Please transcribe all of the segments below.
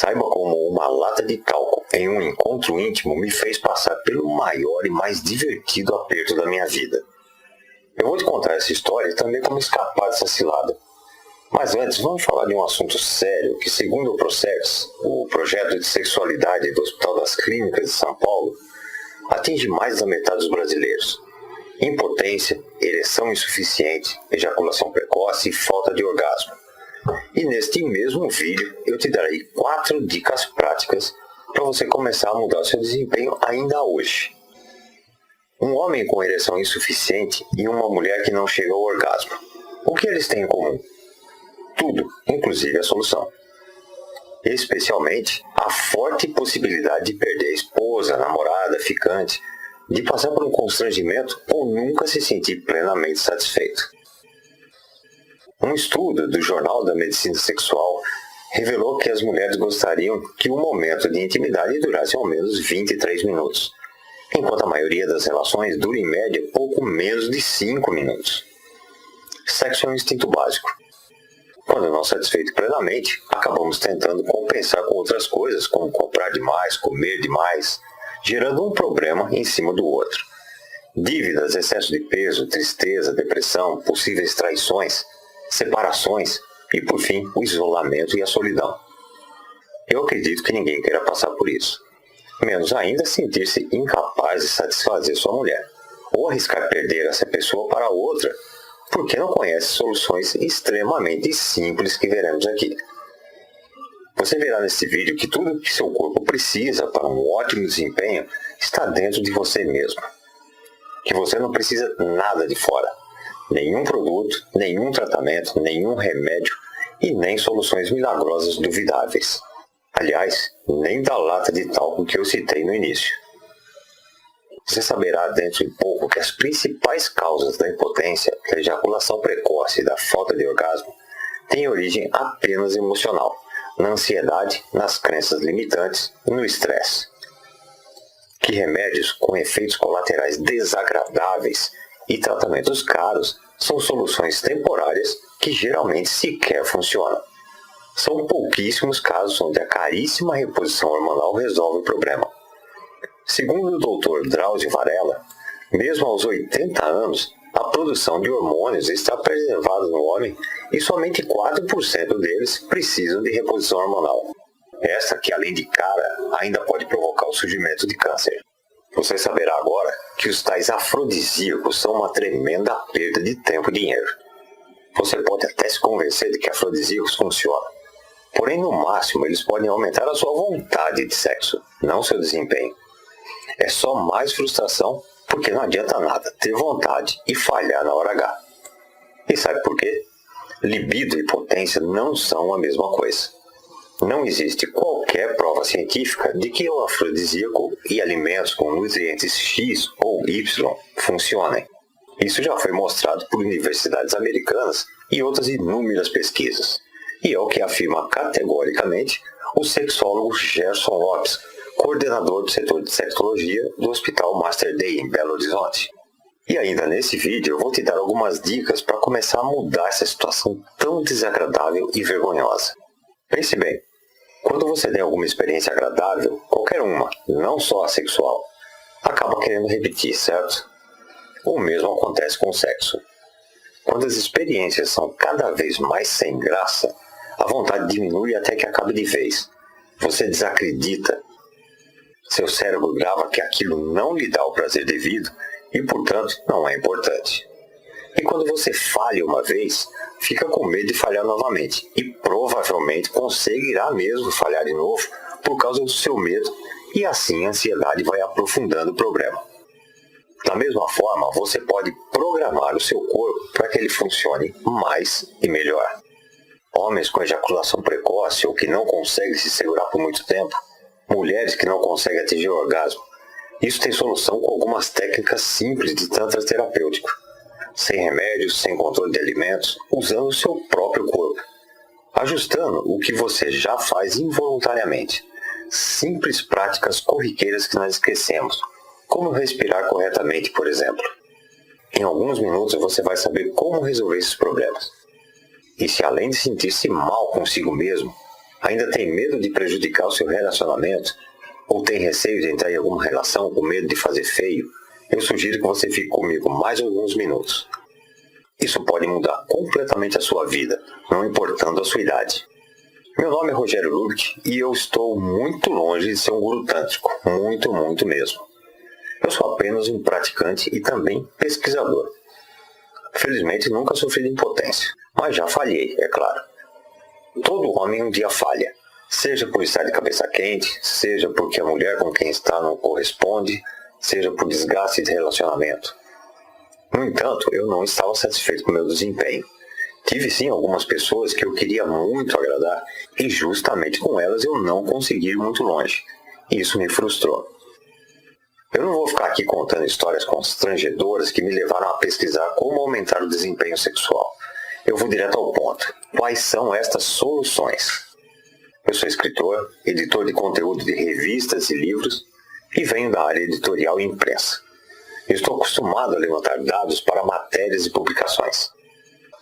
Saiba como uma lata de talco em um encontro íntimo me fez passar pelo maior e mais divertido aperto da minha vida. Eu vou te contar essa história e também como escapar dessa cilada. Mas antes, vamos falar de um assunto sério que, segundo o Processo, o projeto de sexualidade do Hospital das Clínicas de São Paulo, atinge mais da metade dos brasileiros. Impotência, ereção insuficiente, ejaculação precoce e falta de orgasmo. E neste mesmo vídeo eu te darei 4 dicas práticas para você começar a mudar o seu desempenho ainda hoje. Um homem com ereção insuficiente e uma mulher que não chega ao orgasmo. O que eles têm em comum? Tudo, inclusive a solução. Especialmente a forte possibilidade de perder a esposa, namorada, ficante, de passar por um constrangimento ou nunca se sentir plenamente satisfeito. Um estudo do Jornal da Medicina Sexual revelou que as mulheres gostariam que o momento de intimidade durasse ao menos 23 minutos, enquanto a maioria das relações dura em média pouco menos de 5 minutos. Sexo é um instinto básico. Quando não satisfeito plenamente, acabamos tentando compensar com outras coisas, como comprar demais, comer demais, gerando um problema em cima do outro. Dívidas, excesso de peso, tristeza, depressão, possíveis traições, separações e, por fim, o isolamento e a solidão. Eu acredito que ninguém queira passar por isso. Menos ainda sentir-se incapaz de satisfazer sua mulher, ou arriscar perder essa pessoa para outra, porque não conhece soluções extremamente simples que veremos aqui. Você verá neste vídeo que tudo que seu corpo precisa para um ótimo desempenho está dentro de você mesmo. Que você não precisa nada de fora. Nenhum produto, nenhum tratamento, nenhum remédio e nem soluções milagrosas duvidáveis. Aliás, nem da lata de talco que eu citei no início. Você saberá dentro de pouco que as principais causas da impotência, da ejaculação precoce e da falta de orgasmo têm origem apenas emocional, na ansiedade, nas crenças limitantes e no estresse. Que remédios com efeitos colaterais desagradáveis e tratamentos caros são soluções temporárias que geralmente sequer funcionam. São pouquíssimos casos onde a caríssima reposição hormonal resolve o problema. Segundo o Dr. Drauzio Varela, mesmo aos 80 anos, a produção de hormônios está preservada no homem e somente 4% deles precisam de reposição hormonal. Esta que, além de cara, ainda pode provocar o surgimento de câncer. Você saberá agora que os tais afrodisíacos são uma tremenda perda de tempo e dinheiro. Você pode até se convencer de que afrodisíacos funcionam. Porém, no máximo, eles podem aumentar a sua vontade de sexo, não seu desempenho. É só mais frustração, porque não adianta nada ter vontade e falhar na hora H. E sabe por quê? Libido e potência não são a mesma coisa. Não existe qualquer prova científica de que o afrodisíaco e alimentos com nutrientes X ou Y funcionem. Isso já foi mostrado por universidades americanas e outras inúmeras pesquisas. E é o que afirma categoricamente o sexólogo Gerson Lopes, coordenador do setor de sexologia do Hospital Mater Dei, em Belo Horizonte. E ainda nesse vídeo eu vou te dar algumas dicas para começar a mudar essa situação tão desagradável e vergonhosa. Pense bem, quando você tem alguma experiência agradável, qualquer uma, não só a sexual, acaba querendo repetir, certo? O mesmo acontece com o sexo. Quando as experiências são cada vez mais sem graça, a vontade diminui até que acabe de vez. Você desacredita. Seu cérebro grava que aquilo não lhe dá o prazer devido e, portanto, não é importante. E quando você falha uma vez, fica com medo de falhar novamente e provavelmente conseguirá mesmo falhar de novo por causa do seu medo e assim a ansiedade vai aprofundando o problema. Da mesma forma, você pode programar o seu corpo para que ele funcione mais e melhor. Homens com ejaculação precoce ou que não conseguem se segurar por muito tempo, mulheres que não conseguem atingir o orgasmo, isso tem solução com algumas técnicas simples de tantra terapêutico, sem remédios, sem controle de alimentos, usando o seu próprio corpo, ajustando o que você já faz involuntariamente. Simples práticas corriqueiras que nós esquecemos, como respirar corretamente, por exemplo. Em alguns minutos você vai saber como resolver esses problemas. E se além de sentir-se mal consigo mesmo, Ainda tem medo de prejudicar o seu relacionamento? Ou tem receio de entrar em alguma relação com medo de fazer feio? Eu sugiro que você fique comigo mais alguns minutos. Isso pode mudar completamente a sua vida, não importando a sua idade. Meu nome é Rogério Lubick e eu estou muito longe de ser um guru tântrico, muito mesmo. Eu sou apenas um praticante e também pesquisador. Felizmente nunca sofri de impotência, mas já falhei, é claro. Todo homem um dia falha, seja por estar de cabeça quente, seja porque a mulher com quem está não corresponde, seja por desgaste de relacionamento. No entanto, eu não estava satisfeito com o meu desempenho. Tive sim algumas pessoas que eu queria muito agradar e justamente com elas eu não consegui ir muito longe. Isso me frustrou. Eu não vou ficar aqui contando histórias constrangedoras que me levaram a pesquisar como aumentar o desempenho sexual. Eu vou direto ao ponto. Quais são estas soluções? Eu sou escritor, editor de conteúdo de revistas e livros e venho da área editorial e imprensa. Eu estou acostumado a levantar dados para matérias e publicações.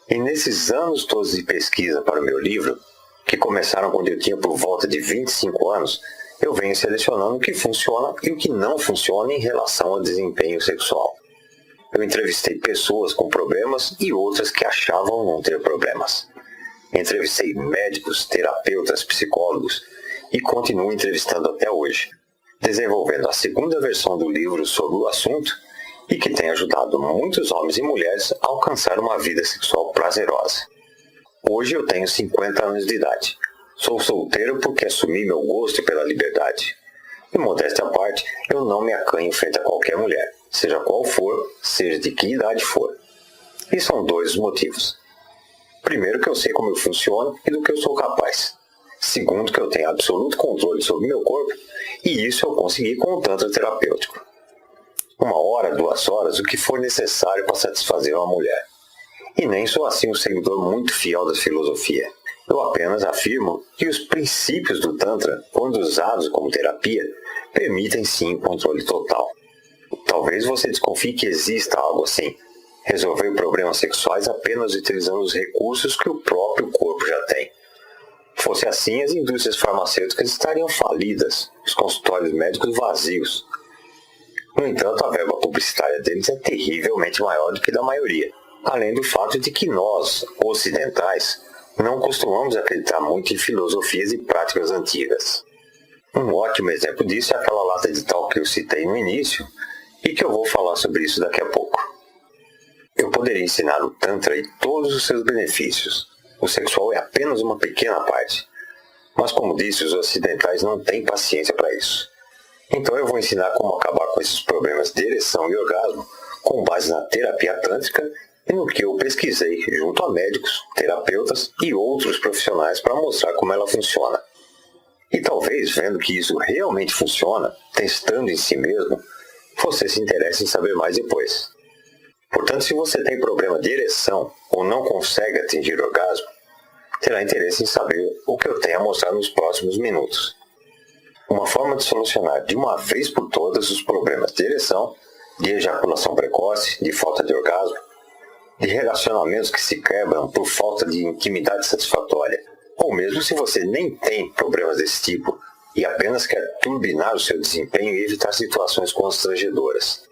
E nesses anos todos de pesquisa para o meu livro, que começaram quando eu tinha por volta de 25 anos, eu venho selecionando o que funciona e o que não funciona em relação ao desempenho sexual. Eu entrevistei pessoas com problemas e outras que achavam não ter problemas. Entrevistei médicos, terapeutas, psicólogos e continuo entrevistando até hoje, desenvolvendo a segunda versão do livro sobre o assunto e que tem ajudado muitos homens e mulheres a alcançar uma vida sexual prazerosa. Hoje eu tenho 50 anos de idade. Sou solteiro porque assumi meu gosto pela liberdade. E modéstia à parte, eu não me acanho frente a qualquer mulher, seja qual for, seja de que idade for. E são dois os motivos. Primeiro, que eu sei como eu funciono e do que eu sou capaz. Segundo, que eu tenho absoluto controle sobre meu corpo e isso eu consegui com o Tantra terapêutico. 1 hora, 2 horas, o que for necessário para satisfazer uma mulher. E nem sou assim um seguidor muito fiel da filosofia. Eu apenas afirmo que os princípios do Tantra, quando usados como terapia, permitem sim o controle total. Talvez você desconfie que exista algo assim. Resolver problemas sexuais apenas utilizando os recursos que o próprio corpo já tem. Fosse assim, as indústrias farmacêuticas estariam falidas, os consultórios médicos vazios. No entanto, a verba publicitária deles é terrivelmente maior do que da maioria, além do fato de que nós, ocidentais, não costumamos acreditar muito em filosofias e práticas antigas. Um ótimo exemplo disso é aquela lata de tal que eu citei no início e que eu vou falar sobre isso daqui a pouco. Eu poderia ensinar o Tantra e todos os seus benefícios. O sexual é apenas uma pequena parte. Mas como disse, os ocidentais não têm paciência para isso. Então eu vou ensinar como acabar com esses problemas de ereção e orgasmo com base na terapia tântrica e no que eu pesquisei junto a médicos, terapeutas e outros profissionais para mostrar como ela funciona. E talvez, vendo que isso realmente funciona, testando em si mesmo, você se interesse em saber mais depois. Portanto, se você tem problema de ereção ou não consegue atingir orgasmo, terá interesse em saber o que eu tenho a mostrar nos próximos minutos. Uma forma de solucionar de uma vez por todas os problemas de ereção, de ejaculação precoce, de falta de orgasmo, de relacionamentos que se quebram por falta de intimidade satisfatória, ou mesmo se você nem tem problemas desse tipo e apenas quer turbinar o seu desempenho e evitar situações constrangedoras.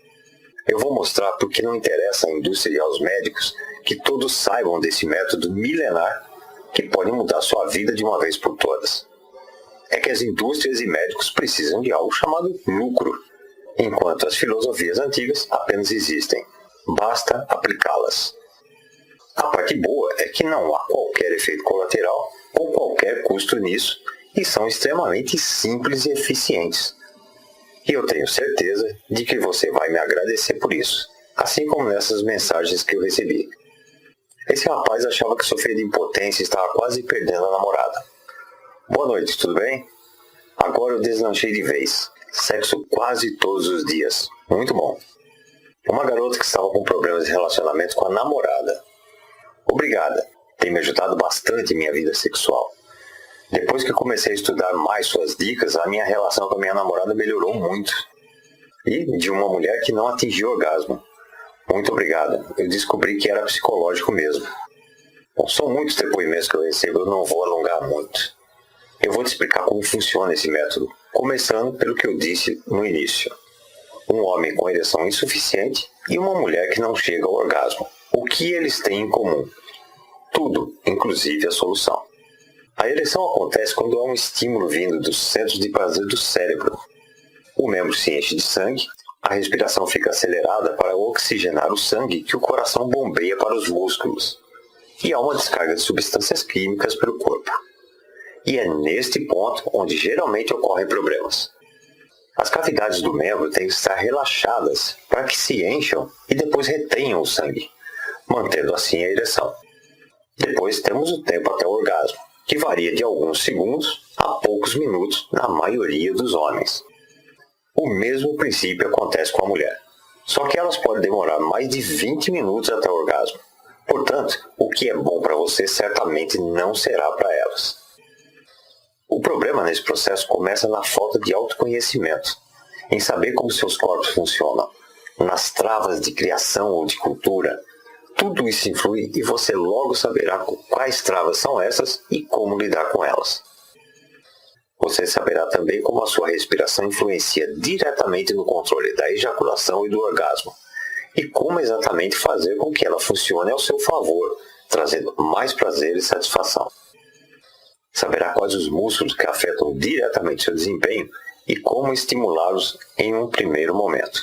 Eu vou mostrar porque não interessa à indústria e aos médicos que todos saibam desse método milenar que pode mudar sua vida de uma vez por todas. É que as indústrias e médicos precisam de algo chamado lucro, enquanto as filosofias antigas apenas existem. Basta aplicá-las. A parte boa é que não há qualquer efeito colateral ou qualquer custo nisso e são extremamente simples e eficientes. E eu tenho certeza de que você vai me agradecer por isso, assim como nessas mensagens que eu recebi. Esse rapaz achava que sofria de impotência e estava quase perdendo a namorada. Boa noite, tudo bem? Agora eu deslanchei de vez. Sexo quase todos os dias. Muito bom. Uma garota que estava com problemas de relacionamento com a namorada. Obrigada. Tem me ajudado bastante em minha vida sexual. Depois que eu comecei a estudar mais suas dicas, a minha relação com a minha namorada melhorou muito. E de uma mulher que não atingiu orgasmo. Muito obrigado. Eu descobri que era psicológico mesmo. Bom, são muitos depoimentos que eu recebo, eu não vou alongar muito. Eu vou te explicar como funciona esse método, começando pelo que eu disse no início. Um homem com ereção insuficiente e uma mulher que não chega ao orgasmo. O que eles têm em comum? Tudo, inclusive a solução. A ereção acontece quando há um estímulo vindo dos centros de prazer do cérebro. O membro se enche de sangue, a respiração fica acelerada para oxigenar o sangue que o coração bombeia para os músculos. E há uma descarga de substâncias químicas pelo corpo. E é neste ponto onde geralmente ocorrem problemas. As cavidades do membro têm que estar relaxadas para que se encham e depois retenham o sangue, mantendo assim a ereção. Depois temos o tempo até o orgasmo, que varia de alguns segundos a poucos minutos na maioria dos homens. O mesmo princípio acontece com a mulher, só que elas podem demorar mais de 20 minutos até o orgasmo. Portanto, o que é bom para você certamente não será para elas. O problema nesse processo começa na falta de autoconhecimento, em saber como seus corpos funcionam, nas travas de criação ou de cultura. Tudo isso influi e você logo saberá quais travas são essas e como lidar com elas. Você saberá também como a sua respiração influencia diretamente no controle da ejaculação e do orgasmo, e como exatamente fazer com que ela funcione ao seu favor, trazendo mais prazer e satisfação. Saberá quais os músculos que afetam diretamente seu desempenho e como estimulá-los em um primeiro momento.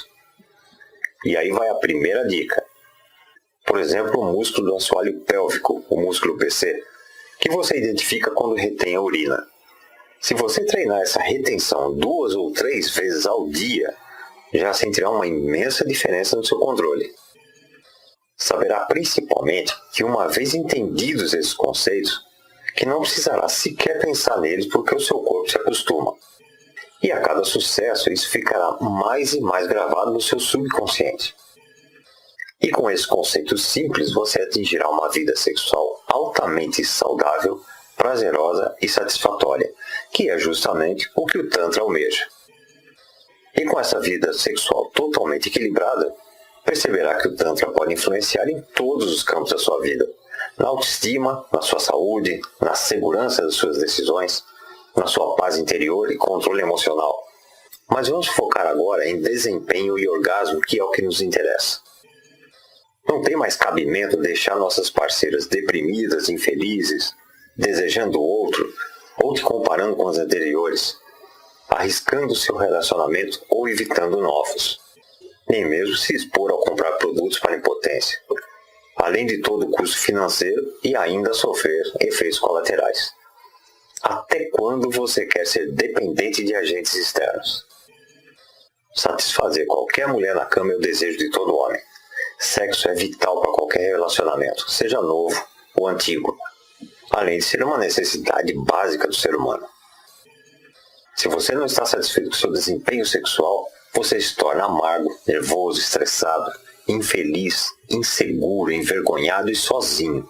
E aí vai a primeira dica. Por exemplo, o músculo do assoalho pélvico, o músculo PC, que você identifica quando retém a urina. Se você treinar essa retenção 2 ou 3 vezes ao dia, já sentirá uma imensa diferença no seu controle. Saberá principalmente que, uma vez entendidos esses conceitos, que não precisará sequer pensar neles porque o seu corpo se acostuma. E a cada sucesso isso ficará mais e mais gravado no seu subconsciente. E com esses conceitos simples você atingirá uma vida sexual altamente saudável, prazerosa e satisfatória, que é justamente o que o Tantra almeja. E com essa vida sexual totalmente equilibrada, perceberá que o Tantra pode influenciar em todos os campos da sua vida. Na autoestima, na sua saúde, na segurança das suas decisões, na sua paz interior e controle emocional. Mas vamos focar agora em desempenho e orgasmo, que é o que nos interessa. Não tem mais cabimento deixar nossas parceiras deprimidas, infelizes, desejando outro, ou te comparando com as anteriores, arriscando seu relacionamento ou evitando novos. Nem mesmo se expor ao comprar produtos para impotência, além de todo o custo financeiro e ainda sofrer efeitos colaterais. Até quando você quer ser dependente de agentes externos? Satisfazer qualquer mulher na cama é o desejo de todo homem. Sexo é vital para qualquer relacionamento, seja novo ou antigo, além de ser uma necessidade básica do ser humano. Se você não está satisfeito com seu desempenho sexual, você se torna amargo, nervoso, estressado, infeliz, inseguro, envergonhado e sozinho.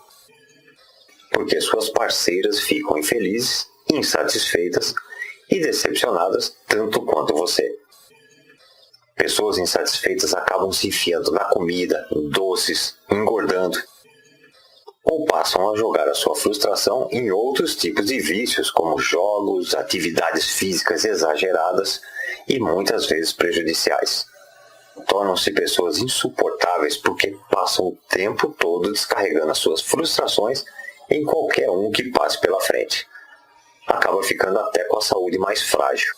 Porque suas parceiras ficam infelizes, insatisfeitas e decepcionadas tanto quanto você. Pessoas insatisfeitas acabam se enfiando na comida, em doces, engordando, ou passam a jogar a sua frustração em outros tipos de vícios, como jogos, atividades físicas exageradas e muitas vezes prejudiciais. Tornam-se pessoas insuportáveis porque passam o tempo todo descarregando as suas frustrações em qualquer um que passe pela frente. Acaba ficando até com a saúde mais frágil.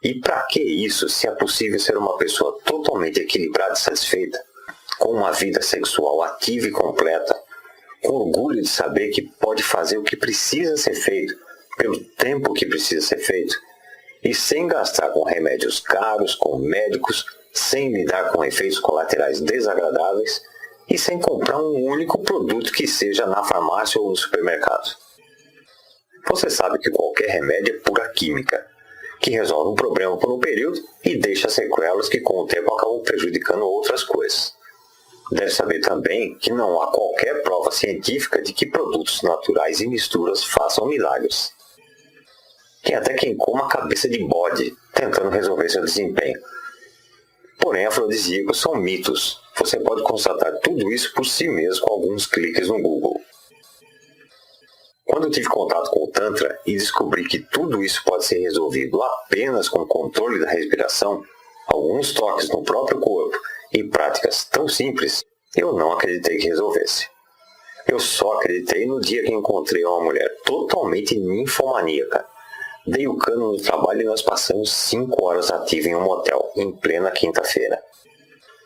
E para que isso, se é possível ser uma pessoa totalmente equilibrada e satisfeita, com uma vida sexual ativa e completa, com orgulho de saber que pode fazer o que precisa ser feito, pelo tempo que precisa ser feito, e sem gastar com remédios caros, com médicos, sem lidar com efeitos colaterais desagradáveis e sem comprar um único produto que seja na farmácia ou no supermercado. Você sabe que qualquer remédio é pura química, que resolve um problema por um período e deixa sequelas que com o tempo acabam prejudicando outras coisas. Deve saber também que não há qualquer prova científica de que produtos naturais e misturas façam milagres. Tem até quem coma cabeça de bode, tentando resolver seu desempenho. Porém, afrodisíacos são mitos. Você pode constatar tudo isso por si mesmo com alguns cliques no Google. Quando eu tive contato com o Tantra e descobri que tudo isso pode ser resolvido apenas com o controle da respiração, alguns toques no próprio corpo e práticas tão simples, eu não acreditei que resolvesse. Eu só acreditei no dia que encontrei uma mulher totalmente ninfomaníaca. Dei o cano no trabalho e nós passamos 5 horas ativos em um motel, em plena quinta-feira.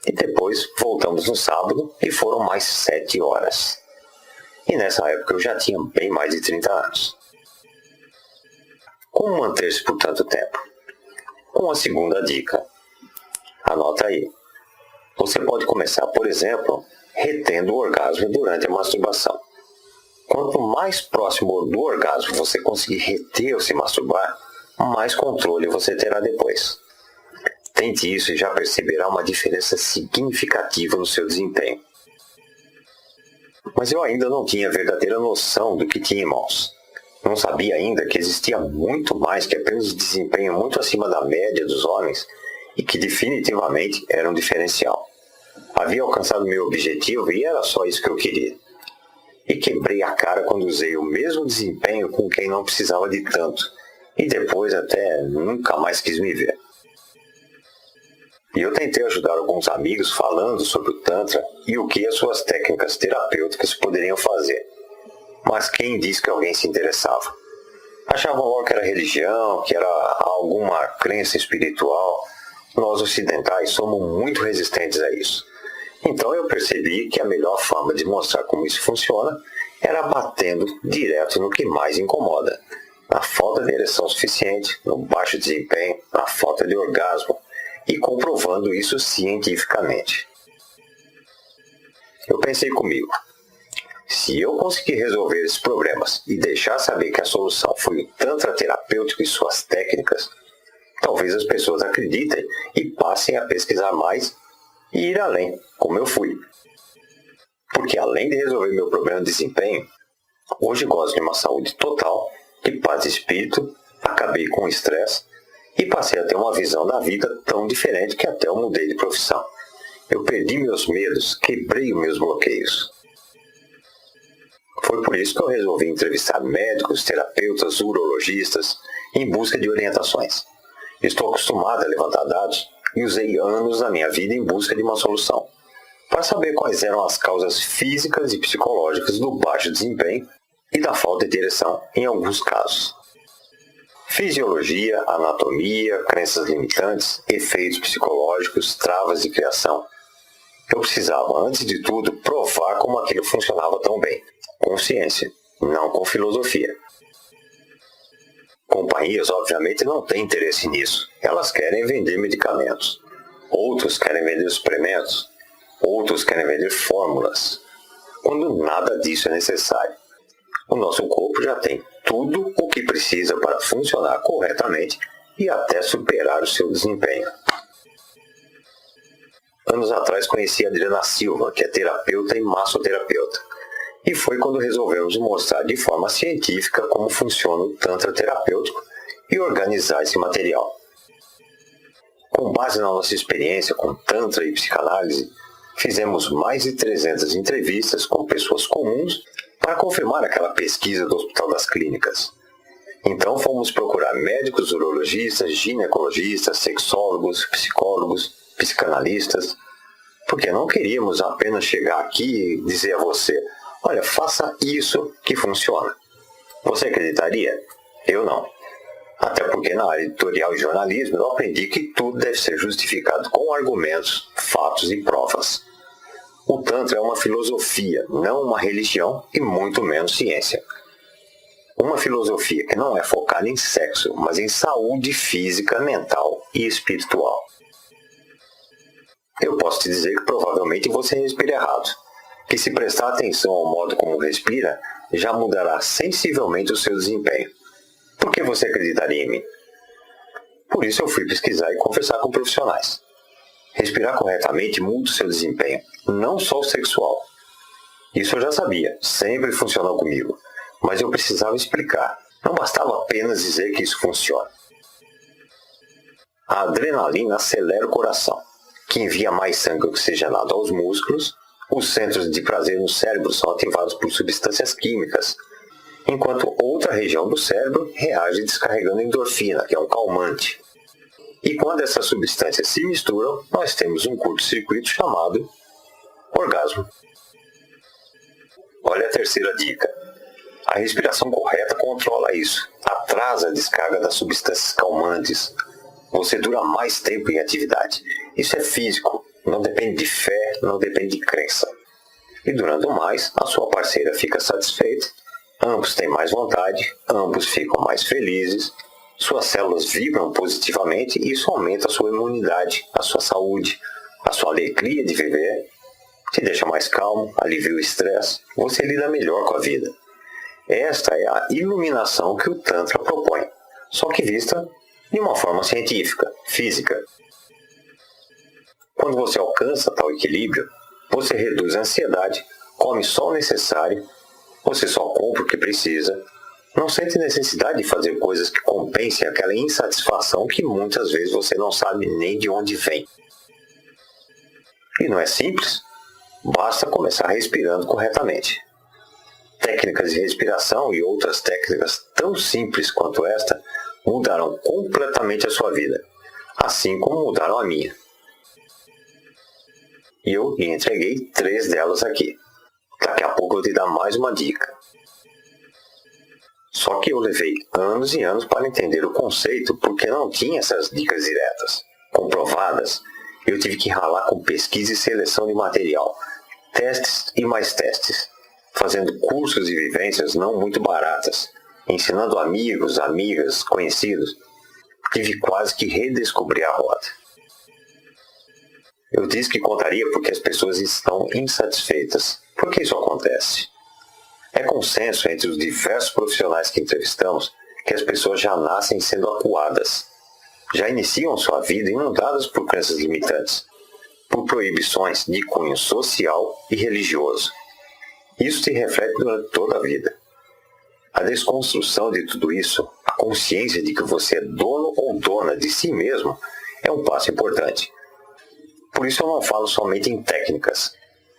E depois voltamos no sábado e foram mais 7 horas. E nessa época eu já tinha bem mais de 30 anos. Como manter-se por tanto tempo? Com a segunda dica. Anota aí. Você pode começar, por exemplo, retendo o orgasmo durante a masturbação. Quanto mais próximo do orgasmo você conseguir reter ou se masturbar, mais controle você terá depois. Tente isso e já perceberá uma diferença significativa no seu desempenho. Mas eu ainda não tinha verdadeira noção do que tinha em mãos. Não sabia ainda que existia muito mais que apenas desempenho muito acima da média dos homens e que definitivamente era um diferencial. Havia alcançado meu objetivo e era só isso que eu queria. E quebrei a cara quando usei o mesmo desempenho com quem não precisava de tanto, e depois até nunca mais quis me ver. E eu tentei ajudar alguns amigos falando sobre o Tantra e o que as suas técnicas terapêuticas poderiam fazer. Mas quem disse que alguém se interessava? Achavam logo que era religião, que era alguma crença espiritual. Nós ocidentais somos muito resistentes a isso. Então eu percebi que a melhor forma de mostrar como isso funciona era batendo direto no que mais incomoda. Na falta de ereção suficiente, no baixo desempenho, na falta de orgasmo, e comprovando isso cientificamente. Eu pensei comigo, se eu conseguir resolver esses problemas e deixar saber que a solução foi o Tantra terapêutico e suas técnicas, talvez as pessoas acreditem e passem a pesquisar mais e ir além, como eu fui. Porque além de resolver meu problema de desempenho, hoje gosto de uma saúde total, de paz de espírito, acabei com o estresse e passei a ter uma visão da vida tão diferente que até eu mudei de profissão. Eu perdi meus medos, quebrei os meus bloqueios. Foi por isso que eu resolvi entrevistar médicos, terapeutas, urologistas, em busca de orientações. Estou acostumado a levantar dados e usei anos da minha vida em busca de uma solução, para saber quais eram as causas físicas e psicológicas do baixo desempenho e da falta de ereção em alguns casos. Fisiologia, anatomia, crenças limitantes, efeitos psicológicos, travas de criação. Eu precisava, antes de tudo, provar como aquilo funcionava tão bem, com ciência, não com filosofia. Companhias, obviamente, não têm interesse nisso. Elas querem vender medicamentos. Outros querem vender suplementos. Outros querem vender fórmulas. Quando nada disso é necessário. O nosso corpo já tem tudo o que precisa para funcionar corretamente e até superar o seu desempenho. Anos atrás conheci a Adriana Silva, que é terapeuta e massoterapeuta. E foi quando resolvemos mostrar de forma científica como funciona o Tantra terapêutico e organizar esse material. Com base na nossa experiência com Tantra e psicanálise, fizemos mais de 300 entrevistas com pessoas comuns para confirmar aquela pesquisa do Hospital das Clínicas. Então fomos procurar médicos, urologistas, ginecologistas, sexólogos, psicólogos, psicanalistas, porque não queríamos apenas chegar aqui e dizer a você: olha, faça isso que funciona. Você acreditaria? Eu não. Até porque na área editorial e jornalismo eu aprendi que tudo deve ser justificado com argumentos, fatos e provas. O Tantra é uma filosofia, não uma religião e muito menos ciência. Uma filosofia que não é focada em sexo, mas em saúde física, mental e espiritual. Eu posso te dizer que provavelmente você respira errado, que se prestar atenção ao modo como respira, já mudará sensivelmente o seu desempenho. Por que você acreditaria em mim? Por isso eu fui pesquisar e conversar com profissionais. Respirar corretamente muda o seu desempenho, não só o sexual. Isso eu já sabia, sempre funcionou comigo, mas eu precisava explicar. Não bastava apenas dizer que isso funciona. A adrenalina acelera o coração, que envia mais sangue oxigenado aos músculos. Os centros de prazer no cérebro são ativados por substâncias químicas, enquanto outra região do cérebro reage descarregando endorfina, que é um calmante. E quando essas substâncias se misturam, nós temos um curto-circuito chamado orgasmo. Olha a terceira dica. A respiração correta controla isso. Atrasa a descarga das substâncias calmantes. Você dura mais tempo em atividade. Isso é físico. Não depende de fé, não depende de crença. E durando mais, a sua parceira fica satisfeita. Ambos têm mais vontade. Ambos ficam mais felizes. Suas células vibram positivamente e isso aumenta a sua imunidade, a sua saúde, a sua alegria de viver. Te deixa mais calmo, alivia o estresse. Você lida melhor com a vida. Esta é a iluminação que o Tantra propõe, só que vista de uma forma científica, física. Quando você alcança tal equilíbrio, você reduz a ansiedade, come só o necessário, você só compra o que precisa, não sente necessidade de fazer coisas que compensem aquela insatisfação que muitas vezes você não sabe nem de onde vem. E não é simples? Basta começar respirando corretamente. Técnicas de respiração e outras técnicas tão simples quanto esta mudarão completamente a sua vida, assim como mudaram a minha. E eu lhe entreguei 3 delas aqui. Daqui a pouco eu vou te dar mais uma dica. Só que eu levei anos e anos para entender o conceito porque não tinha essas dicas diretas, comprovadas. Eu tive que ralar com pesquisa e seleção de material, testes e mais testes, fazendo cursos e vivências não muito baratas, ensinando amigos, amigas, conhecidos. Tive quase que redescobrir a roda. Eu disse que contaria porque as pessoas estão insatisfeitas. Por que isso acontece? É consenso entre os diversos profissionais que entrevistamos que as pessoas já nascem sendo acuadas. Já iniciam sua vida inundadas por crenças limitantes, por proibições de cunho social e religioso. Isso se reflete durante toda a vida. A desconstrução de tudo isso, a consciência de que você é dono ou dona de si mesmo, é um passo importante. Por isso eu não falo somente em técnicas.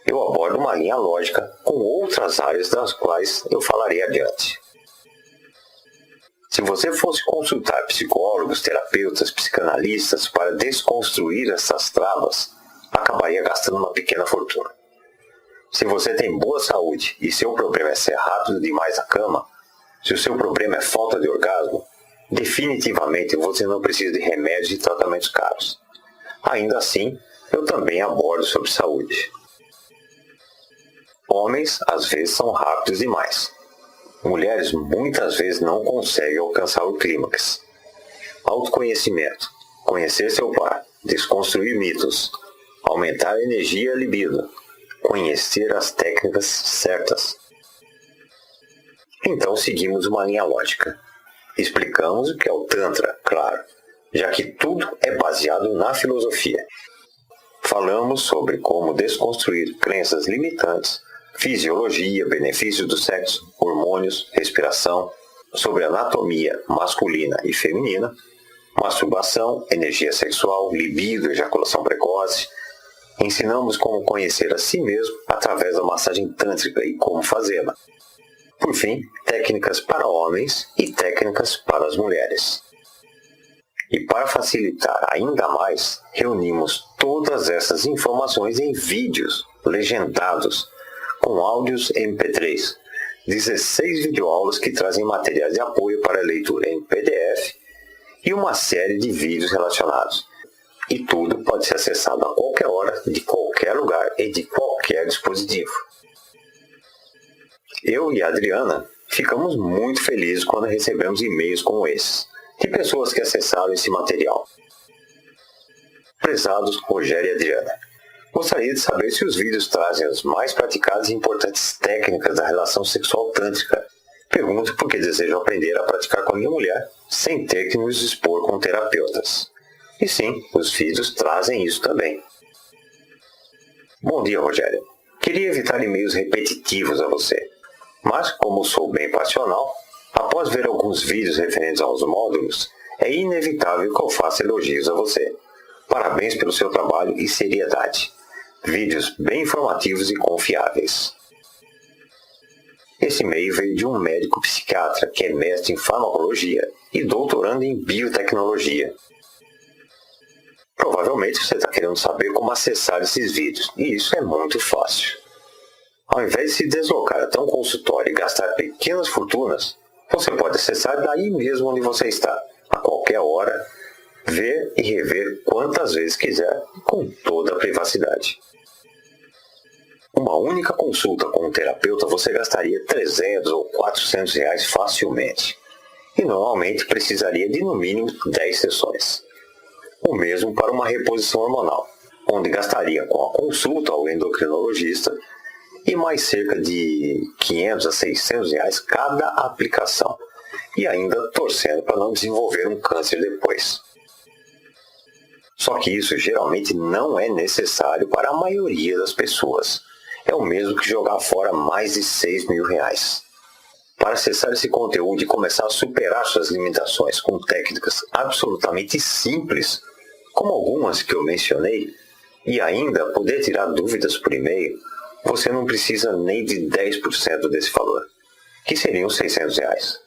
Eu abordo uma linha lógica com outras áreas das quais eu falarei adiante. Se você fosse consultar psicólogos, terapeutas, psicanalistas para desconstruir essas travas, acabaria gastando uma pequena fortuna. Se você tem boa saúde e seu problema é ser rápido demais na cama, se o seu problema é falta de orgasmo, definitivamente você não precisa de remédios e tratamentos caros. Ainda assim, eu também abordo sobre saúde. Homens, às vezes, são rápidos demais. Mulheres, muitas vezes, não conseguem alcançar o clímax. Autoconhecimento, conhecer seu par, desconstruir mitos, aumentar a energia e a libido, conhecer as técnicas certas. Então seguimos uma linha lógica. Explicamos o que é o Tantra, claro, já que tudo é baseado na filosofia. Falamos sobre como desconstruir crenças limitantes, fisiologia, benefícios do sexo, hormônios, respiração, sobre anatomia masculina e feminina, masturbação, energia sexual, libido, ejaculação precoce. Ensinamos como conhecer a si mesmo através da massagem tântrica e como fazê-la. Por fim, técnicas para homens e técnicas para as mulheres. E para facilitar ainda mais, reunimos todas essas informações em vídeos legendados, com áudios MP3, 16 videoaulas que trazem materiais de apoio para leitura em PDF e uma série de vídeos relacionados. E tudo pode ser acessado a qualquer hora, de qualquer lugar e de qualquer dispositivo. Eu e a Adriana ficamos muito felizes quando recebemos e-mails como esses, de pessoas que acessaram esse material. Prezados Rogério e Adriana, gostaria de saber se os vídeos trazem as mais praticadas e importantes técnicas da relação sexual tântrica. Pergunto porque desejo aprender a praticar com a minha mulher, sem ter que nos expor com terapeutas. E sim, os vídeos trazem isso também. Bom dia, Rogério. Queria evitar e-mails repetitivos a você, mas como sou bem passional, após ver alguns vídeos referentes aos módulos, é inevitável que eu faça elogios a você. Parabéns pelo seu trabalho e seriedade. Vídeos bem informativos e confiáveis. Esse e-mail veio de um médico psiquiatra que é mestre em farmacologia e doutorando em biotecnologia. Provavelmente você está querendo saber como acessar esses vídeos, e isso é muito fácil. Ao invés de se deslocar até um consultório e gastar pequenas fortunas, você pode acessar daí mesmo onde você está, a qualquer hora, ver e rever quantas vezes quiser, com toda a privacidade. Uma única consulta com um terapeuta você gastaria 300 ou 400 reais facilmente, e normalmente precisaria de no mínimo 10 sessões. O mesmo para uma reposição hormonal, onde gastaria com a consulta ao endocrinologista e mais cerca de 500 a 600 reais cada aplicação, e ainda torcendo para não desenvolver um câncer depois. Só que isso geralmente não é necessário para a maioria das pessoas. É o mesmo que jogar fora mais de 6 mil reais. Para acessar esse conteúdo e começar a superar suas limitações com técnicas absolutamente simples, como algumas que eu mencionei, e ainda poder tirar dúvidas por e-mail, você não precisa nem de 10% desse valor, que seriam 600 reais.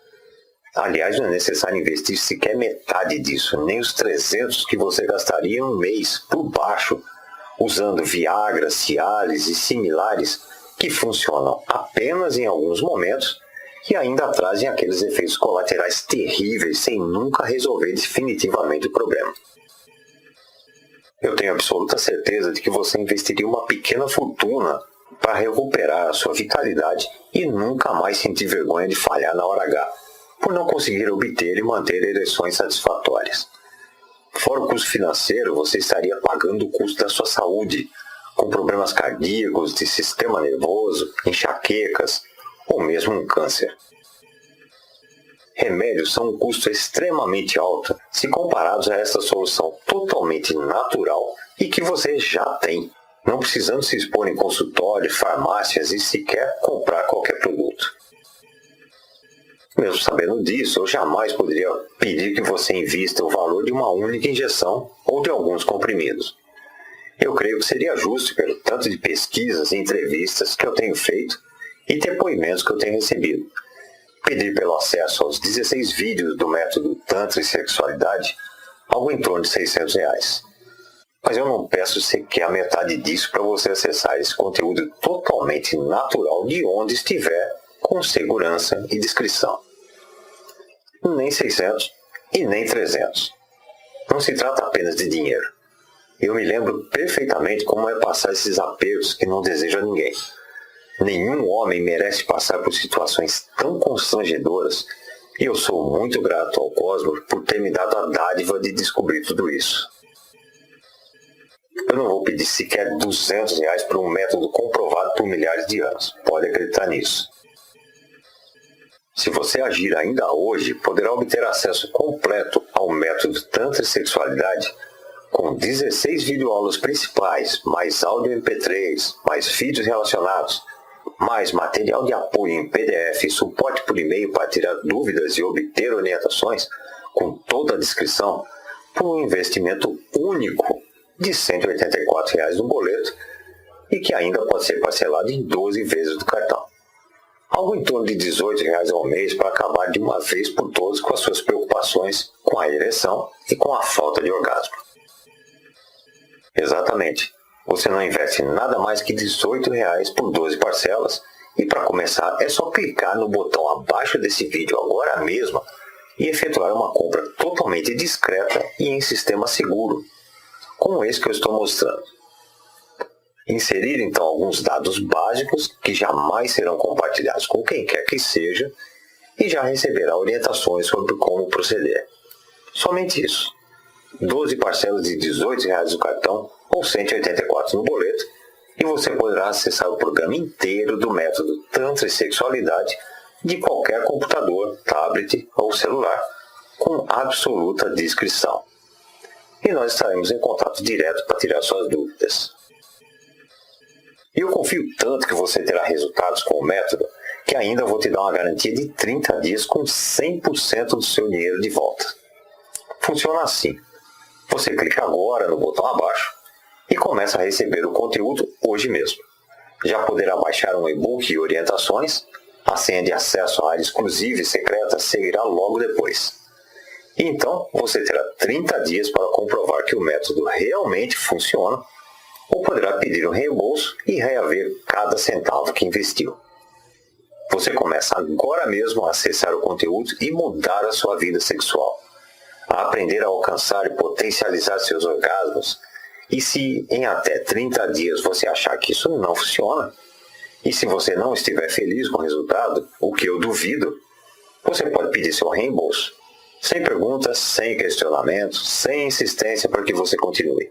Aliás, não é necessário investir sequer metade disso, nem os 300 que você gastaria em um mês, por baixo, usando Viagra, Cialis e similares que funcionam apenas em alguns momentos e ainda trazem aqueles efeitos colaterais terríveis sem nunca resolver definitivamente o problema. Eu tenho absoluta certeza de que você investiria uma pequena fortuna para recuperar a sua vitalidade e nunca mais sentir vergonha de falhar na hora H, por não conseguir obter e manter ereções satisfatórias. Fora o custo financeiro, você estaria pagando o custo da sua saúde, com problemas cardíacos, de sistema nervoso, enxaquecas ou mesmo um câncer. Remédios são um custo extremamente alto se comparados a essa solução totalmente natural e que você já tem, não precisando se expor em consultórios, farmácias e sequer comprar qualquer produto. Mesmo sabendo disso, eu jamais poderia pedir que você invista o valor de uma única injeção ou de alguns comprimidos. Eu creio que seria justo pelo tanto de pesquisas e entrevistas que eu tenho feito e depoimentos que eu tenho recebido. Pedir pelo acesso aos 16 vídeos do método Tantra e Sexualidade, algo em torno de 600 reais. Mas eu não peço sequer a metade disso para você acessar esse conteúdo totalmente natural de onde estiver, com segurança e discrição. Nem 600 e nem 300. Não se trata apenas de dinheiro. Eu me lembro perfeitamente como é passar esses apertos que não desejo a ninguém. Nenhum homem merece passar por situações tão constrangedoras e eu sou muito grato ao Cosmos por ter me dado a dádiva de descobrir tudo isso. Eu não vou pedir sequer 200 reais por um método comprovado por milhares de anos. Pode acreditar nisso. Se você agir ainda hoje, poderá obter acesso completo ao método Tantra e Sexualidade com 16 videoaulas principais, mais áudio MP3, mais vídeos relacionados, mais material de apoio em PDF e suporte por e-mail para tirar dúvidas e obter orientações, com toda a descrição, por um investimento único de R$ 184 reais no boleto e que ainda pode ser parcelado em 12 vezes do cartão. Algo em torno de R$ 18 reais ao mês para acabar de uma vez por todas com as suas preocupações com a ereção e com a falta de orgasmo. Exatamente. Você não investe nada mais que R$ 18 reais por 12 parcelas e para começar é só clicar no botão abaixo desse vídeo agora mesmo e efetuar uma compra totalmente discreta e em sistema seguro, como esse que eu estou mostrando. Inserir então alguns dados básicos que jamais serão compartilhados com quem quer que seja e já receberá orientações sobre como proceder. Somente isso. 12 parcelas de R$ 18 reais no cartão ou 184 no boleto e você poderá acessar o programa inteiro do método Tantra e Sexualidade de qualquer computador, tablet ou celular com absoluta discrição. E nós estaremos em contato direto para tirar suas dúvidas. E eu confio tanto que você terá resultados com o método que ainda vou te dar uma garantia de 30 dias com 100% do seu dinheiro de volta. Funciona assim. Você clica agora no botão abaixo e começa a receber o conteúdo hoje mesmo. Já poderá baixar um e-book e orientações A senha de acesso à área exclusiva e secreta seguirá logo depois. E então, você terá 30 dias para comprovar que o método realmente funciona, ou poderá pedir um reembolso e reaver cada centavo que investiu. Você começa agora mesmo a acessar o conteúdo e mudar a sua vida sexual, a aprender a alcançar e potencializar seus orgasmos. E se em até 30 dias você achar que isso não funciona, e se você não estiver feliz com o resultado, o que eu duvido, você pode pedir seu reembolso, sem perguntas, sem questionamentos, sem insistência para que você continue.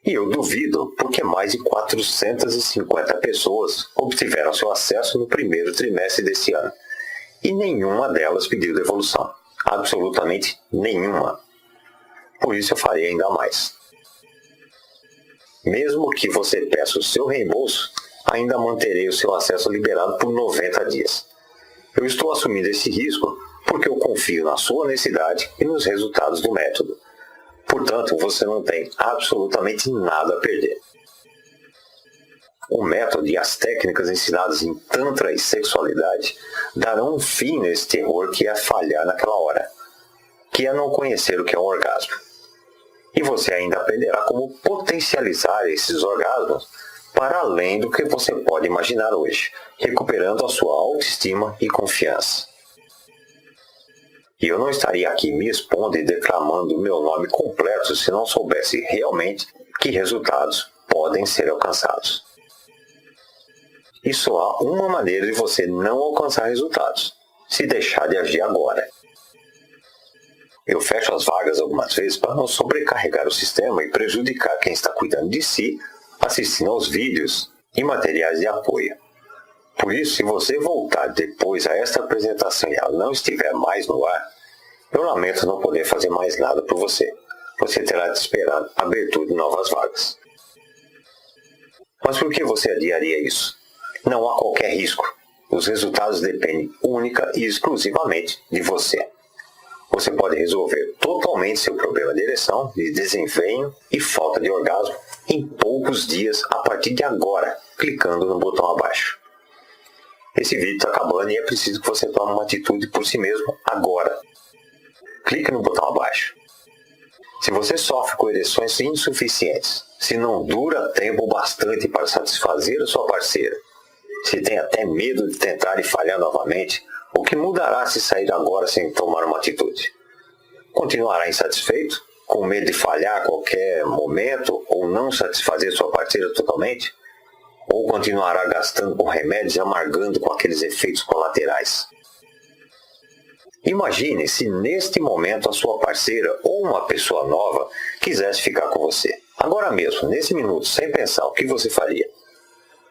E eu duvido porque mais de 450 pessoas obtiveram seu acesso no primeiro trimestre deste ano, e nenhuma delas pediu devolução. Absolutamente nenhuma. Por isso eu farei ainda mais. Mesmo que você peça o seu reembolso, ainda manterei o seu acesso liberado por 90 dias. Eu estou assumindo esse risco porque eu confio na sua honestidade e nos resultados do método. Portanto, você não tem absolutamente nada a perder. O método e as técnicas ensinadas em Tantra e sexualidade darão um fim nesse terror que é falhar naquela hora, que é não conhecer o que é um orgasmo. E você ainda aprenderá como potencializar esses orgasmos para além do que você pode imaginar hoje, recuperando a sua autoestima e confiança. E eu não estaria aqui me expondo e declamando o meu nome completo se não soubesse realmente que resultados podem ser alcançados. E só há uma maneira de você não alcançar resultados: se deixar de agir agora. Eu fecho as vagas algumas vezes para não sobrecarregar o sistema e prejudicar quem está cuidando de si, assistindo aos vídeos e materiais de apoio. Por isso, se você voltar depois a esta apresentação e ela não estiver mais no ar, eu lamento não poder fazer mais nada por você. Você terá de esperar a abertura de novas vagas. Mas por que você adiaria isso? Não há qualquer risco. Os resultados dependem única e exclusivamente de você. Você pode resolver totalmente seu problema de ereção, de desempenho e falta de orgasmo em poucos dias a partir de agora, clicando no botão abaixo. Esse vídeo está acabando e é preciso que você tome uma atitude por si mesmo agora. Clique no botão abaixo. Se você sofre com ereções insuficientes, se não dura tempo bastante para satisfazer a sua parceira, se tem até medo de tentar e falhar novamente, o que mudará se sair agora sem tomar uma atitude? Continuará insatisfeito, com medo de falhar a qualquer momento ou não satisfazer sua parceira totalmente? Ou continuará gastando com remédios e amargando com aqueles efeitos colaterais? Imagine se neste momento a sua parceira ou uma pessoa nova quisesse ficar com você. Agora mesmo, nesse minuto, sem pensar, o que você faria?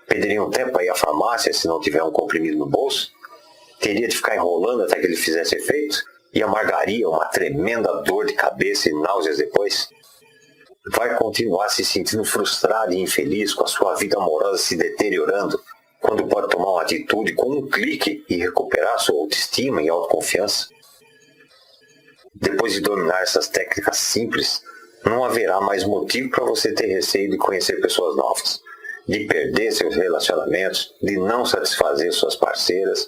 Pediria um tempo para ir à farmácia se não tiver um comprimido no bolso? Teria de ficar enrolando até que ele fizesse efeito? E amargaria uma tremenda dor de cabeça e náuseas depois? Vai continuar se sentindo frustrado e infeliz com a sua vida amorosa se deteriorando, quando pode tomar uma atitude com um clique e recuperar sua autoestima e autoconfiança? Depois de dominar essas técnicas simples, não haverá mais motivo para você ter receio de conhecer pessoas novas, de perder seus relacionamentos, de não satisfazer suas parceiras,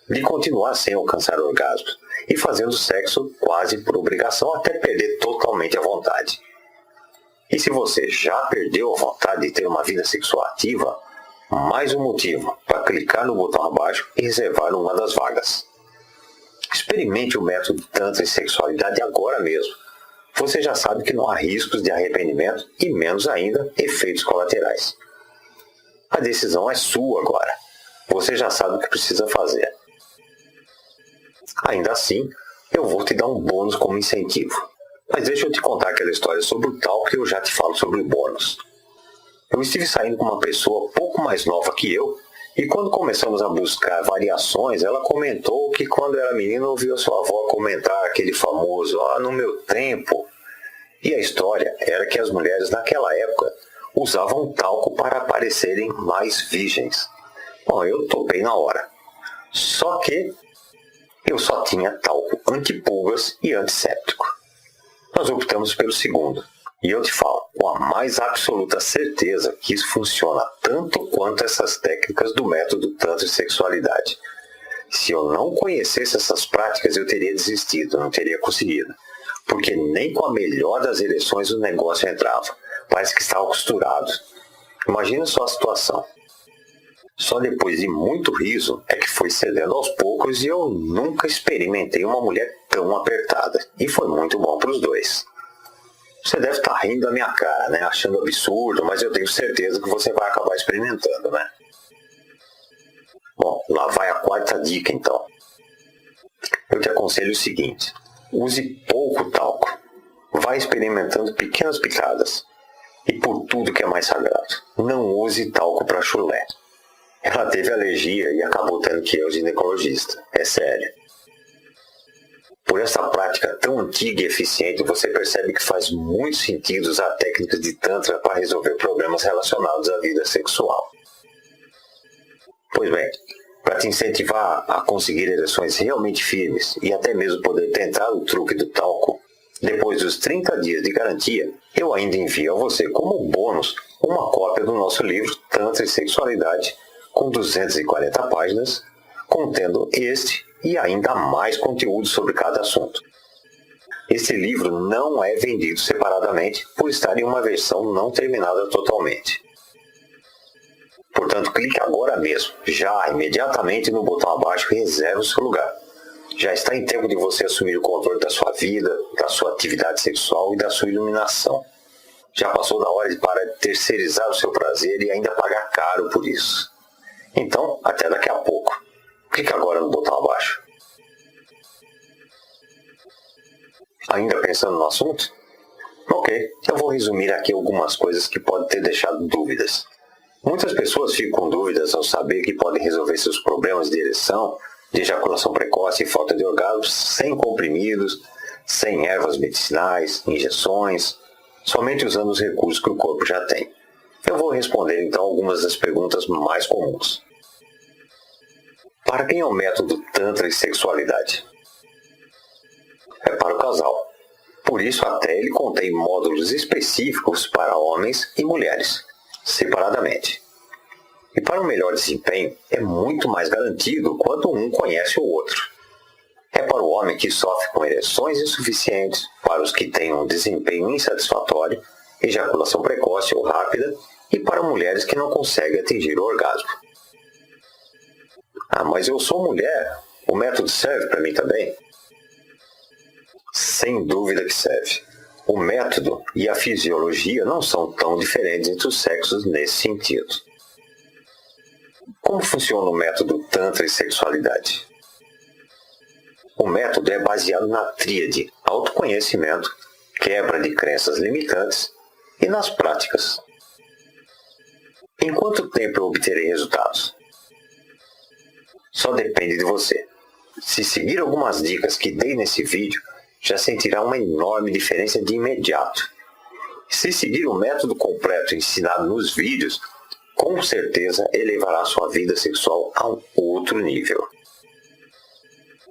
de continuar sem alcançar orgasmos e fazendo sexo quase por obrigação até perder totalmente a vontade. E se você já perdeu a vontade de ter uma vida sexual ativa, mais um motivo para clicar no botão abaixo e reservar uma das vagas. Experimente o método Tantra e Sexualidade agora mesmo. Você já sabe que não há riscos de arrependimento e menos ainda efeitos colaterais. A decisão é sua agora. Você já sabe o que precisa fazer. Ainda assim, eu vou te dar um bônus como incentivo. Mas deixa eu te contar aquela história sobre o tal que eu já te falo sobre o bônus. Eu estive saindo com uma pessoa pouco mais nova que eu, e quando começamos a buscar variações, ela comentou que quando era menina ouviu a sua avó comentar aquele famoso no meu tempo. E a história era que as mulheres naquela época usavam talco para parecerem mais virgens. Bom, eu topei na hora. Só que eu só tinha talco antipulgas e antisséptico. Nós optamos pelo segundo. E eu te falo com a mais absoluta certeza que isso funciona tanto quanto essas técnicas do método Tantra e Sexualidade. Se eu não conhecesse essas práticas, eu teria desistido, não teria conseguido. Porque nem com a melhor das ereções o negócio entrava. Parece que estava costurado. Imagina só a situação. Só depois de muito riso é que foi cedendo aos poucos e eu nunca experimentei uma mulher tão apertada. E foi muito bom para os dois. Você deve estar rindo da minha cara, né? Achando absurdo, mas eu tenho certeza que você vai acabar experimentando, né? Bom, lá vai a quarta dica então. Eu te aconselho o seguinte: use pouco talco. Vá experimentando pequenas picadas. E por tudo que é mais sagrado, não use talco para chulé. Ela teve alergia e acabou tendo que ir ao ginecologista. É sério. Por essa prática tão antiga e eficiente, você percebe que faz muito sentido usar técnicas de Tantra para resolver problemas relacionados à vida sexual. Pois bem, para te incentivar a conseguir ereções realmente firmes e até mesmo poder tentar o truque do talco, depois dos 30 dias de garantia, eu ainda envio a você como bônus uma cópia do nosso livro Tantra e Sexualidade, com 240 páginas, contendo este e ainda mais conteúdo sobre cada assunto. Este livro não é vendido separadamente por estar em uma versão não terminada totalmente. Portanto, clique agora mesmo, já imediatamente no botão abaixo e reserve o seu lugar. Já está em tempo de você assumir o controle da sua vida, da sua atividade sexual e da sua iluminação. Já passou da hora de parar de terceirizar o seu prazer e ainda pagar caro por isso. Então, até daqui a pouco. Clique agora no botão abaixo. Ainda pensando no assunto? Ok, eu vou resumir aqui algumas coisas que podem ter deixado dúvidas. Muitas pessoas ficam com dúvidas ao saber que podem resolver seus problemas de ereção, de ejaculação precoce e falta de orgasmo sem comprimidos, sem ervas medicinais, injeções, somente usando os recursos que o corpo já tem. Eu vou responder então algumas das perguntas mais comuns. Para quem é o método Tantra e Sexualidade? É para o casal. Por isso até ele contém módulos específicos para homens e mulheres, separadamente. E para um melhor desempenho, é muito mais garantido quando um conhece o outro. É para o homem que sofre com ereções insuficientes, para os que têm um desempenho insatisfatório, ejaculação precoce ou rápida, e para mulheres que não conseguem atingir o orgasmo. Ah, mas eu sou mulher, o método serve para mim também? Sem dúvida que serve. O método e a fisiologia não são tão diferentes entre os sexos nesse sentido. Como funciona o método Tantra e Sexualidade? O método é baseado na tríade autoconhecimento, quebra de crenças limitantes e nas práticas. Em quanto tempo eu obterei resultados? Só depende de você. Se seguir algumas dicas que dei nesse vídeo, já sentirá uma enorme diferença de imediato. Se seguir o método completo ensinado nos vídeos, com certeza elevará sua vida sexual a um outro nível.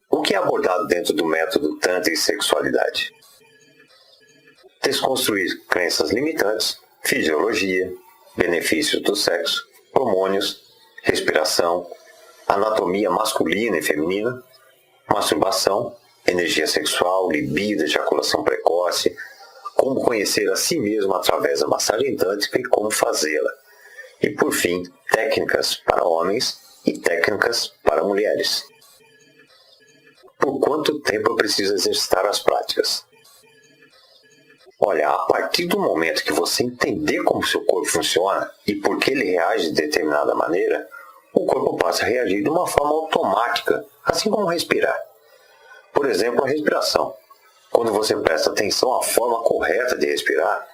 O que é abordado dentro do método Tantra e Sexualidade? Desconstruir crenças limitantes, fisiologia, benefícios do sexo, hormônios, respiração, anatomia masculina e feminina, masturbação, energia sexual, libido, ejaculação precoce, como conhecer a si mesmo através da massagem tântrica e como fazê-la. E por fim, técnicas para homens e técnicas para mulheres. Por quanto tempo eu preciso exercitar as práticas? Olha, a partir do momento que você entender como seu corpo funciona e por que ele reage de determinada maneira, o corpo passa a reagir de uma forma automática, assim como respirar. Por exemplo, a respiração. Quando você presta atenção à forma correta de respirar,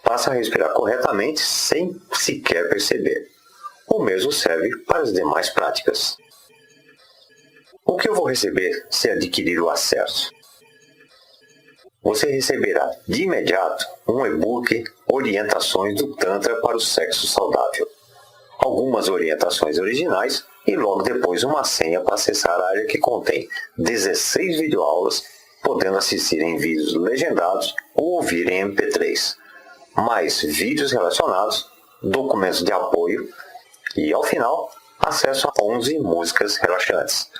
passa a respirar corretamente sem sequer perceber. O mesmo serve para as demais práticas. O que eu vou receber se adquirir o acesso? Você receberá de imediato um e-book Orientações do Tantra para o Sexo Saudável, algumas orientações originais e logo depois uma senha para acessar a área que contém 16 videoaulas, podendo assistir em vídeos legendados ou ouvir em MP3. mais vídeos relacionados, documentos de apoio e, ao final, acesso a 11 músicas relaxantes.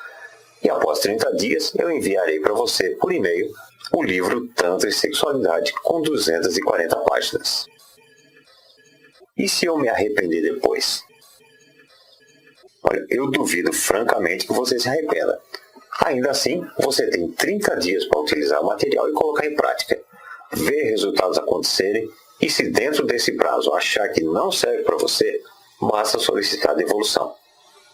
E após 30 dias, eu enviarei para você por e-mail o livro Tantra e Sexualidade com 240 páginas. E se eu me arrepender depois? Olha, eu duvido francamente que você se arrependa. Ainda assim, você tem 30 dias para utilizar o material e colocar em prática. Ver resultados acontecerem e se dentro desse prazo achar que não serve para você, basta solicitar a devolução.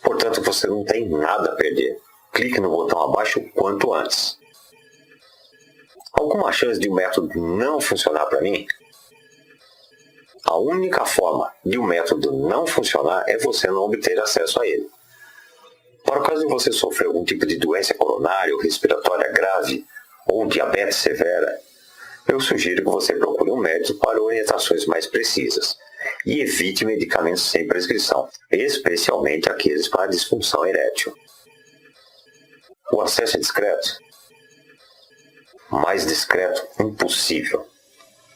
Portanto, você não tem nada a perder. Clique no botão abaixo o quanto antes. Alguma chance de um método não funcionar para mim? A única forma de um método não funcionar é você não obter acesso a ele. Para o caso de você sofrer algum tipo de doença coronária ou respiratória grave ou diabetes severa, eu sugiro que você procure um médico para orientações mais precisas e evite medicamentos sem prescrição, especialmente aqueles para disfunção erétil. O acesso é discreto? Mais discreto impossível.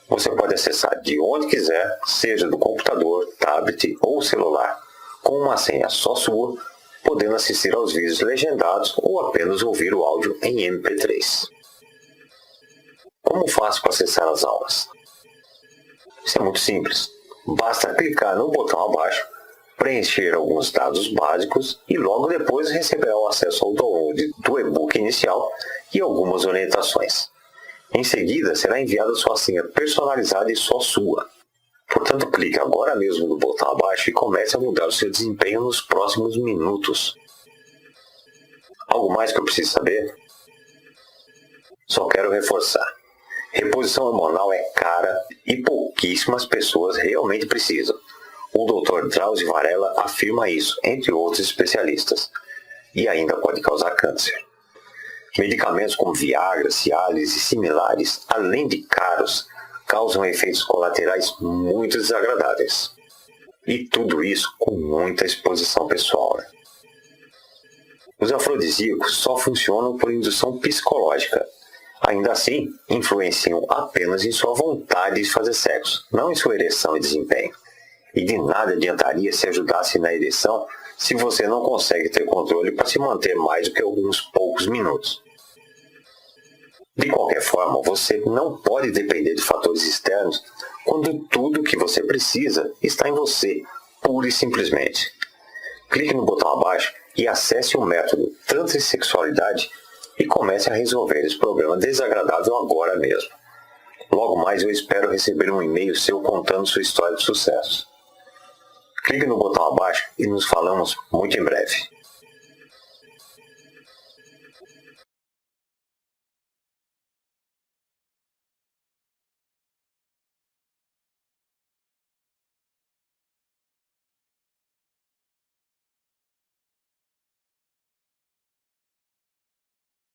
Você pode acessar de onde quiser, seja do computador, tablet ou celular, com uma senha só sua, podendo assistir aos vídeos legendados ou apenas ouvir o áudio em MP3. Como faço para acessar as aulas? Isso é muito simples. Basta clicar no botão abaixo, preencher alguns dados básicos e logo depois receberá o acesso ao download do e-book inicial e algumas orientações. Em seguida, será enviada sua senha personalizada e só sua. Portanto, clique agora mesmo no botão abaixo e comece a mudar o seu desempenho nos próximos minutos. Algo mais que eu preciso saber? Só quero reforçar. Reposição hormonal é cara e pouquíssimas pessoas realmente precisam. O Dr. Drauzio Varela afirma isso, entre outros especialistas. E ainda pode causar câncer. Medicamentos como Viagra, Cialis e similares, além de caros, causam efeitos colaterais muito desagradáveis. E tudo isso com muita exposição pessoal. Os afrodisíacos só funcionam por indução psicológica. Ainda assim, influenciam apenas em sua vontade de fazer sexo, não em sua ereção e desempenho. E de nada adiantaria se ajudasse na ereção se você não consegue ter controle para se manter mais do que alguns poucos minutos. De qualquer forma, você não pode depender de fatores externos quando tudo o que você precisa está em você, pura e simplesmente. Clique no botão abaixo e acesse o método Tantra e Sexualidade e comece a resolver esse problema desagradável agora mesmo. Logo mais eu espero receber um e-mail seu contando sua história de sucesso. Clique no botão abaixo e nos falamos muito em breve.